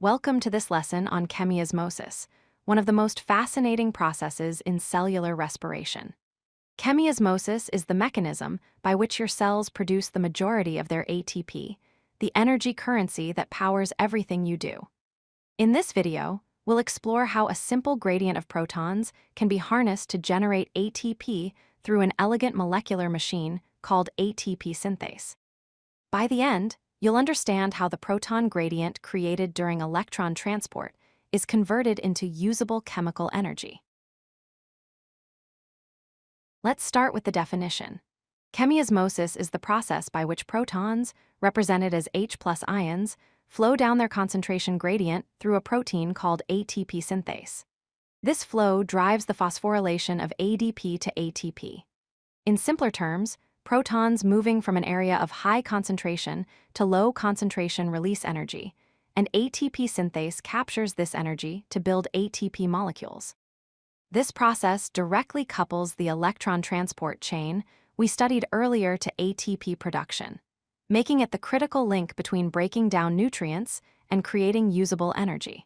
Welcome to this lesson on chemiosmosis, one of the most fascinating processes in cellular respiration. Chemiosmosis is the mechanism by which your cells produce the majority of their ATP, the energy currency that powers everything you do. In this video, we'll explore how a simple gradient of protons can be harnessed to generate ATP through an elegant molecular machine called ATP synthase. By the end, you'll understand how the proton gradient created during electron transport is converted into usable chemical energy. Let's start with the definition. Chemiosmosis is the process by which protons, represented as H+ ions, flow down their concentration gradient through a protein called ATP synthase. This flow drives the phosphorylation of ADP to ATP. In simpler terms, protons moving from an area of high concentration to low concentration release energy, and ATP synthase captures this energy to build ATP molecules. This process directly couples the electron transport chain we studied earlier to ATP production, making it the critical link between breaking down nutrients and creating usable energy.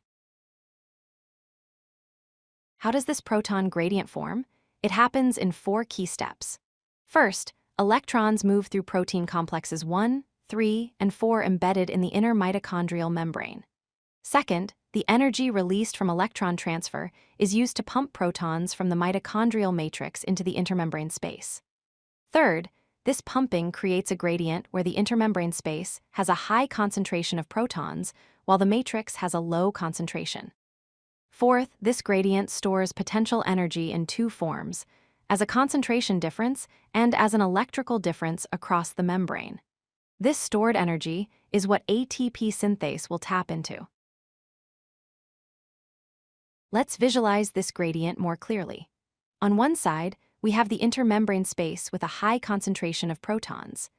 How does this proton gradient form? It happens in 4 key steps. First, electrons move through protein complexes 1, 3, and 4 embedded in the inner mitochondrial membrane. Second, the energy released from electron transfer is used to pump protons from the mitochondrial matrix into the intermembrane space. Third, this pumping creates a gradient where the intermembrane space has a high concentration of protons while the matrix has a low concentration. Fourth, this gradient stores potential energy in 2 forms, as a concentration difference and as an electrical difference across the membrane. This stored energy is what ATP synthase will tap into. Let's visualize this gradient more clearly. On one side, we have the intermembrane space with a high concentration of protons.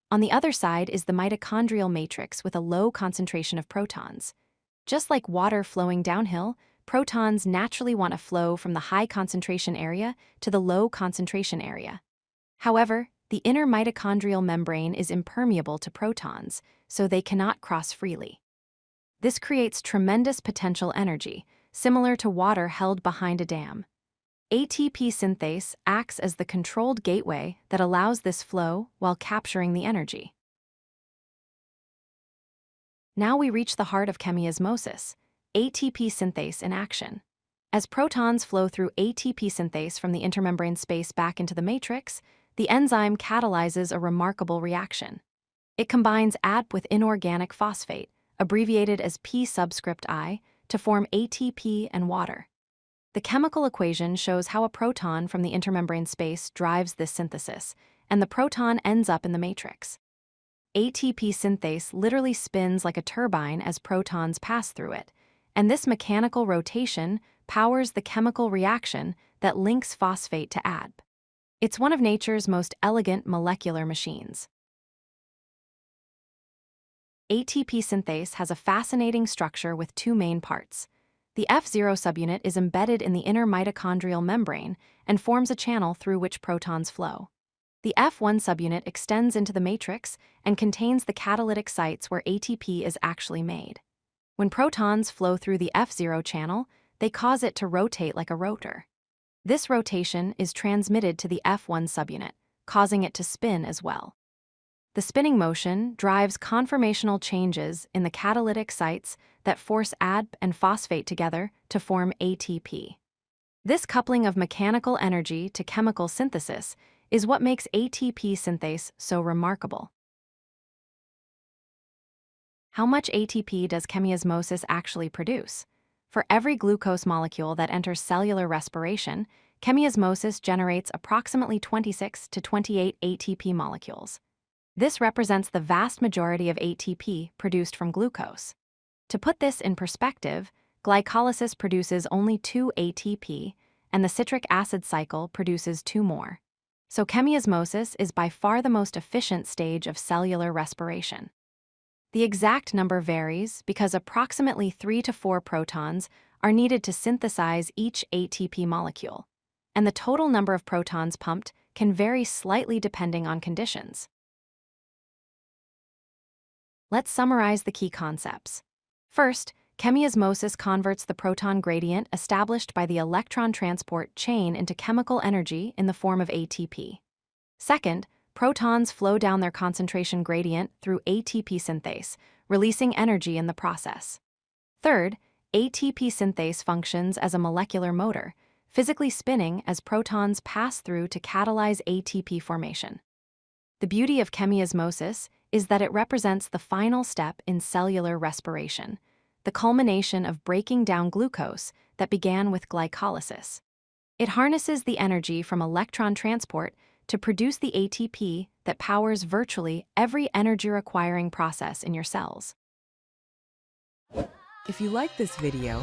On the other side is the mitochondrial matrix with a low concentration of protons. Just like water flowing downhill, protons naturally want to flow from the high concentration area to the low concentration area. However, the inner mitochondrial membrane is impermeable to protons, so they cannot cross freely. This creates tremendous potential energy, similar to water held behind a dam. ATP synthase acts as the controlled gateway that allows this flow while capturing the energy. Now we reach the heart of chemiosmosis, ATP synthase in action. As protons flow through ATP synthase from the intermembrane space back into the matrix, the enzyme catalyzes a remarkable reaction. It combines ADP with inorganic phosphate, abbreviated as P subscript I, to form ATP and water. The chemical equation shows how a proton from the intermembrane space drives this synthesis, and the proton ends up in the matrix. ATP synthase literally spins like a turbine as protons pass through it, and this mechanical rotation powers the chemical reaction that links phosphate to ADP. It's one of nature's most elegant molecular machines. ATP synthase has a fascinating structure with 2 main parts. The F0 subunit is embedded in the inner mitochondrial membrane and forms a channel through which protons flow. The F1 subunit extends into the matrix and contains the catalytic sites where ATP is actually made. When protons flow through the F0 channel, they cause it to rotate like a rotor. This rotation is transmitted to the F1 subunit, causing it to spin as well. The spinning motion drives conformational changes in the catalytic sites that force ADP and phosphate together to form ATP. This coupling of mechanical energy to chemical synthesis is what makes ATP synthase so remarkable. How much ATP does chemiosmosis actually produce? For every glucose molecule that enters cellular respiration, chemiosmosis generates approximately 26 to 28 ATP molecules. This represents the vast majority of ATP produced from glucose. To put this in perspective, glycolysis produces only 2 ATP, and the citric acid cycle produces 2 more. So chemiosmosis is by far the most efficient stage of cellular respiration. The exact number varies because approximately 3 to 4 protons are needed to synthesize each ATP molecule, and the total number of protons pumped can vary slightly depending on conditions. Let's summarize the key concepts. First, Chemiosmosis converts the proton gradient established by the electron transport chain into chemical energy in the form of ATP. Second, protons flow down their concentration gradient through ATP synthase, releasing energy in the process. Third, ATP synthase functions as a molecular motor, physically spinning as protons pass through to catalyze ATP formation. The beauty of chemiosmosis is that it represents the final step in cellular respiration, the culmination of breaking down glucose that began with glycolysis. It harnesses the energy from electron transport to produce the ATP that powers virtually every energy-requiring process in your cells. If you like this video,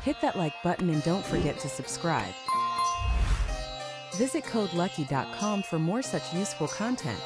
hit that like button and don't forget to subscribe. Visit codelucky.com for more such useful content.